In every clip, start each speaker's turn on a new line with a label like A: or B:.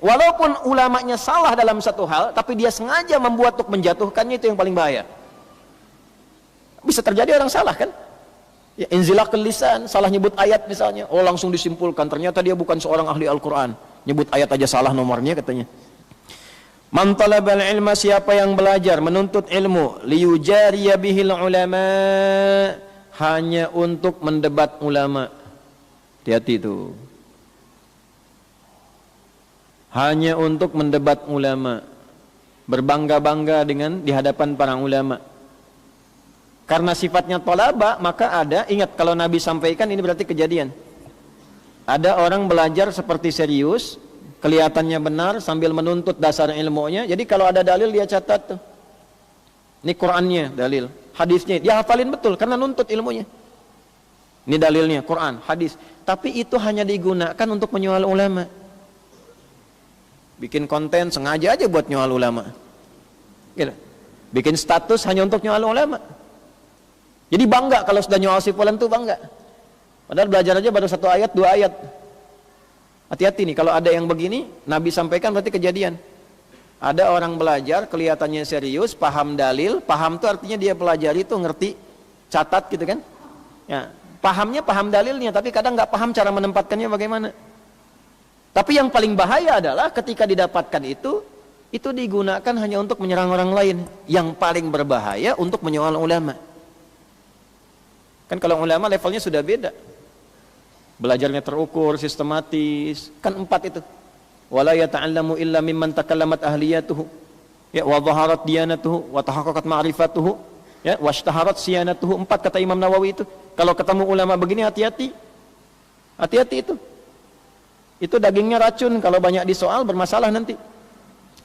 A: Walaupun ulamanya salah dalam satu hal, tapi dia sengaja membuat untuk menjatuhkannya, itu yang paling bahaya. Bisa terjadi orang salah kan? Ya, inzilaqul lisan, salah nyebut ayat misalnya, oh langsung disimpulkan ternyata dia bukan seorang ahli Al-Quran, nyebut ayat aja salah nomornya katanya. Man talabal ilma, siapa yang belajar menuntut ilmu, liyujariya bihil ulama, hanya untuk mendebat ulama. Hati-hati itu. Hanya untuk mendebat ulama, berbangga-bangga dengan di hadapan para ulama. Karena sifatnya tolaba, maka ada, ingat kalau Nabi sampaikan ini berarti kejadian. Ada orang belajar seperti serius, kelihatannya benar sambil menuntut dasar ilmunya. Jadi kalau ada dalil dia catat tuh. Ini Qur'annya dalil, hadisnya dia hafalin betul karena nuntut ilmunya. Ini dalilnya Quran, hadis. Tapi itu hanya digunakan untuk menyoal ulama. Bikin konten sengaja aja buat nyoal ulama. Gitu. Bikin status hanya untuk nyoal ulama. Jadi bangga kalau sudah nyoal si fulan tuh bangga. Padahal belajar aja baru 1 ayat, 2 ayat. Hati-hati nih kalau ada yang begini, Nabi sampaikan berarti kejadian. Ada orang belajar kelihatannya serius, paham dalil, paham tuh artinya dia pelajari tuh ngerti, catat gitu kan. Ya, pahamnya paham dalilnya, tapi kadang nggak paham cara menempatkannya bagaimana. Tapi yang paling bahaya adalah ketika didapatkan itu digunakan hanya untuk menyerang orang lain. Yang paling berbahaya untuk menyoal ulama. Kan kalau ulama levelnya sudah beda. Belajarnya terukur, sistematis. Kan 4 itu. Wala yata'allamu illa mimman takallamat ahliyatuhu. Ya, wa dhaharat diyanatuhu, wa tahaqqaqat ma'rifatuhu. Ya, washtaharat siyanatuhu. 4 kata Imam Nawawi itu. Kalau ketemu ulama begini hati-hati. Hati-hati itu. Itu dagingnya racun, kalau banyak disoal bermasalah nanti.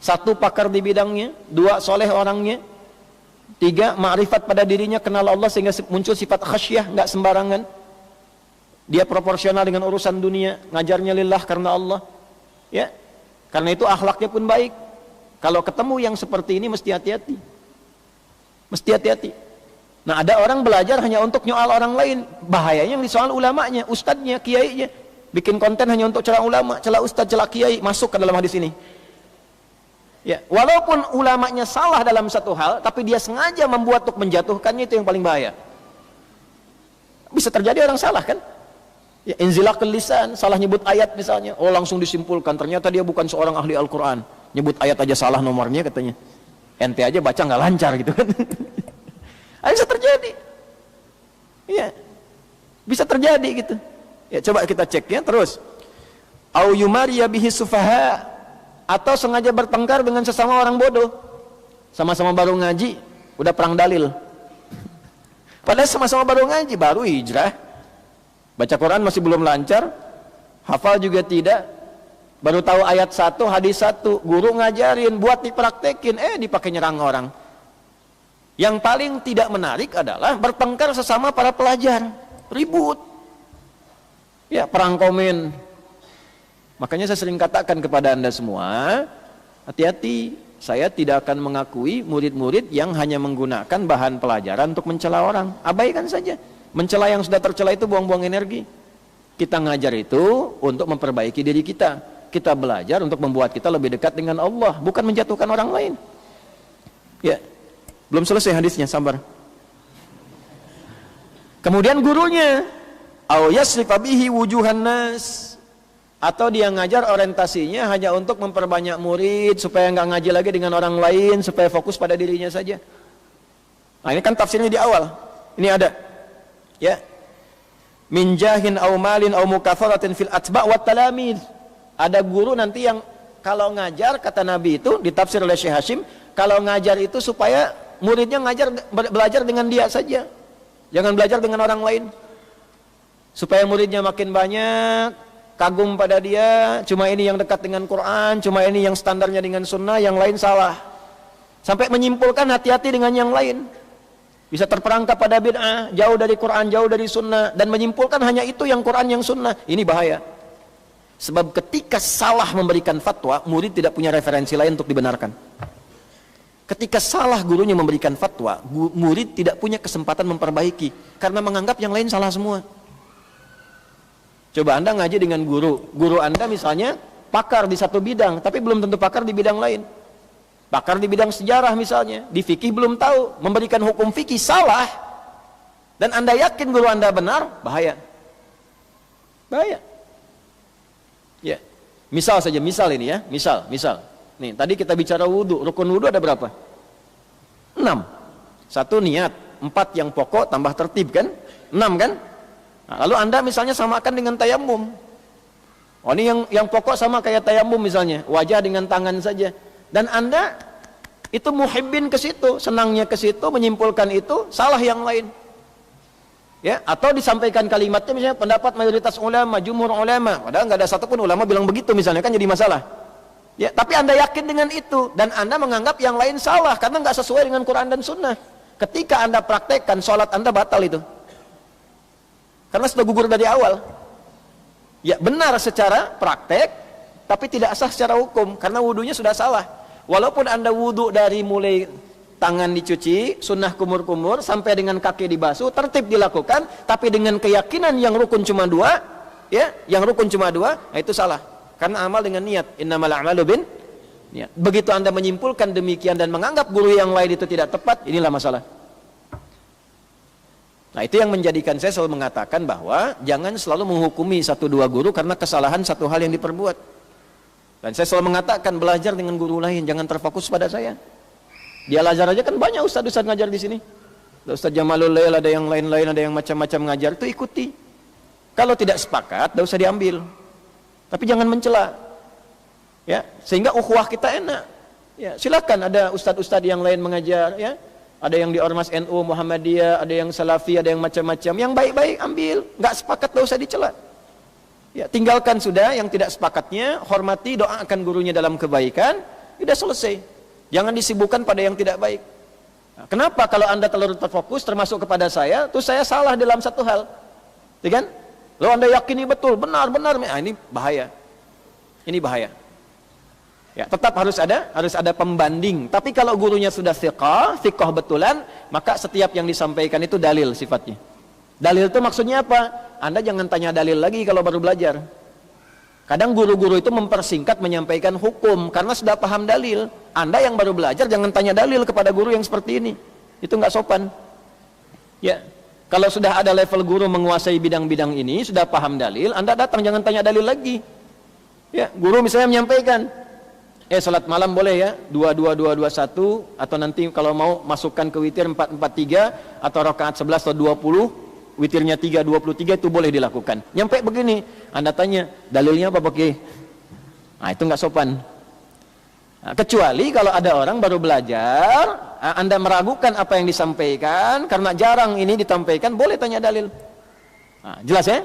A: 1 pakar di bidangnya, 2 soleh orangnya, 3 ma'rifat pada dirinya, kenal Allah sehingga muncul sifat khasyah, nggak sembarangan. Dia proporsional dengan urusan dunia, ngajarnya lillah karena Allah. Ya, karena itu akhlaknya pun baik. Kalau ketemu yang seperti ini mesti hati-hati. Mesti hati-hati. Nah, ada orang belajar hanya untuk nyoal orang lain, bahayanya yang disoal ulamanya, ustadznya, kiainya. Bikin konten hanya untuk celah ulama, celah ustadz, celah kiai, masuk ke dalam hadis ini. Ya, walaupun ulamanya salah dalam satu hal, tapi dia sengaja membuat untuk menjatuhkannya, itu yang paling bahaya. Bisa terjadi orang salah kan? Ya, inzilaqul lisan, salah nyebut ayat misalnya, oh langsung disimpulkan ternyata dia bukan seorang ahli Al-Quran, nyebut ayat aja salah nomornya katanya. Ente aja baca nggak lancar gitu kan? Bisa terjadi. Iya, bisa terjadi gitu. Ya, coba kita cek ya terus. Au yumariya bihi sufaha, atau sengaja bertengkar dengan sesama orang bodoh. Sama-sama baru ngaji, udah perang dalil. Padahal sama-sama baru ngaji, baru hijrah. Baca Quran masih belum lancar, hafal juga tidak. Baru tahu ayat 1, hadis 1, guru ngajarin, buat dipraktekin, dipakai nyerang orang. Yang paling tidak menarik adalah bertengkar sesama para pelajar, ribut. Ya, perang komen. Makanya saya sering katakan kepada Anda semua, hati-hati, saya tidak akan mengakui murid-murid yang hanya menggunakan bahan pelajaran untuk mencela orang. Abaikan saja. Mencela yang sudah tercela itu buang-buang energi. Kita ngajar itu untuk memperbaiki diri kita. Kita belajar untuk membuat kita lebih dekat dengan Allah, bukan menjatuhkan orang lain. Ya, belum selesai hadisnya, sabar. Kemudian gurunya, au yasrifa bihi wujuhan nas, atau dia ngajar orientasinya hanya untuk memperbanyak murid supaya nggak ngaji lagi dengan orang lain, supaya fokus pada dirinya saja. Nah, ini kan tafsirnya di awal. Ini ada. Ya. Min jahin au malin au mukatharatin fil atba' wat talamid. Ada guru nanti yang kalau ngajar, kata Nabi itu ditafsir oleh Syekh Hashim, kalau ngajar itu supaya muridnya belajar dengan dia saja. Jangan belajar dengan orang lain. Supaya muridnya makin banyak, kagum pada dia, cuma ini yang dekat dengan Quran, cuma ini yang standarnya dengan sunnah, yang lain salah. Sampai menyimpulkan hati-hati dengan yang lain. Bisa terperangkap pada bid'ah, jauh dari Quran, jauh dari sunnah, dan menyimpulkan hanya itu yang Quran, yang sunnah. Ini bahaya. Sebab ketika salah memberikan fatwa, murid tidak punya referensi lain untuk dibenarkan. Ketika salah gurunya memberikan fatwa, murid tidak punya kesempatan memperbaiki, karena menganggap yang lain salah semua. Coba Anda ngaji dengan guru Anda misalnya, pakar di satu bidang, tapi belum tentu pakar di bidang lain. Pakar di bidang sejarah misalnya, di fikih belum tahu, memberikan hukum fikih salah, dan Anda yakin guru Anda benar, bahaya. Bahaya. Ya. Misal saja, misal ini ya, misal. Nih, tadi kita bicara wudu, rukun wudu ada berapa? 6. 1 niat, 4 yang pokok tambah tertib kan? 6 kan? Nah, lalu Anda misalnya samakan dengan tayamum. Oh, ini yang pokok sama kayak tayamum misalnya, wajah dengan tangan saja. Dan Anda itu muhibbin ke situ, senangnya ke situ, menyimpulkan itu, salah yang lain. Ya, atau disampaikan kalimatnya misalnya pendapat mayoritas ulama, jumhur ulama, padahal nggak ada satupun ulama bilang begitu misalnya, kan jadi masalah. Ya, tapi Anda yakin dengan itu dan Anda menganggap yang lain salah karena nggak sesuai dengan Quran dan Sunnah. Ketika Anda praktekkan, sholat Anda batal itu, karena sudah gugur dari awal. Ya, benar secara praktek, tapi tidak sah secara hukum karena wudunya sudah salah. Walaupun Anda wudu dari mulai tangan dicuci, sunnah kumur-kumur, sampai dengan kaki dibasuh, tertib dilakukan, tapi dengan keyakinan yang rukun cuma 2, ya, yang rukun cuma 2, nah itu salah. Karena amal dengan niat, innamal a'malu bin niat. Begitu Anda menyimpulkan demikian dan menganggap guru yang lain itu tidak tepat, inilah masalah. Nah, itu yang menjadikan saya selalu mengatakan bahwa jangan selalu menghukumi 1-2 guru karena kesalahan satu hal yang diperbuat. Dan saya selalu mengatakan belajar dengan guru lain, jangan terfokus pada saya. Di Al-Azhar aja kan banyak ustaz-ustaz ngajar di sini. Ada Ustaz Jamalul Lail, ada yang lain-lain, ada yang macam-macam ngajar, itu ikuti. Kalau tidak sepakat, tidak usah diambil. Tapi jangan mencela. Ya, sehingga ukhuwah kita enak. Ya, silakan ada ustaz-ustaz yang lain mengajar, ya. Ada yang di Ormas NU, Muhammadiyah, ada yang Salafi, ada yang macam-macam. Yang baik-baik ambil, nggak sepakat tidak usah dicela. Ya, tinggalkan sudah yang tidak sepakatnya, hormati, doakan gurunya dalam kebaikan, sudah selesai. Jangan disibukkan pada yang tidak baik. Nah, kenapa kalau Anda terlalu terfokus termasuk kepada saya, terus saya salah dalam satu hal, ya kan? Lalu Anda yakini betul, benar, nah, ini bahaya. Ini bahaya. Ya, tetap harus ada pembanding. Tapi kalau gurunya sudah thiqah betulan, maka setiap yang disampaikan itu dalil sifatnya. Dalil itu maksudnya apa? Anda jangan tanya dalil lagi kalau baru belajar. Kadang guru-guru itu mempersingkat menyampaikan hukum karena sudah paham dalil. Anda yang baru belajar jangan tanya dalil kepada guru yang seperti ini. Itu nggak sopan. Ya, kalau sudah ada level guru menguasai bidang-bidang ini, sudah paham dalil, Anda datang jangan tanya dalil lagi. Ya, guru misalnya menyampaikan, salat malam boleh ya 2-2-2-2-1, atau nanti kalau mau masukkan ke witir 4-4-3 atau rakaat 11 atau 20, witirnya 3-23 itu boleh dilakukan. Nyampe begini, Anda tanya dalilnya apa pakai? Nah, itu nggak sopan. Nah, kecuali kalau ada orang baru belajar, Anda meragukan apa yang disampaikan karena jarang ini ditampaikan, boleh tanya dalil. Nah, jelas ya?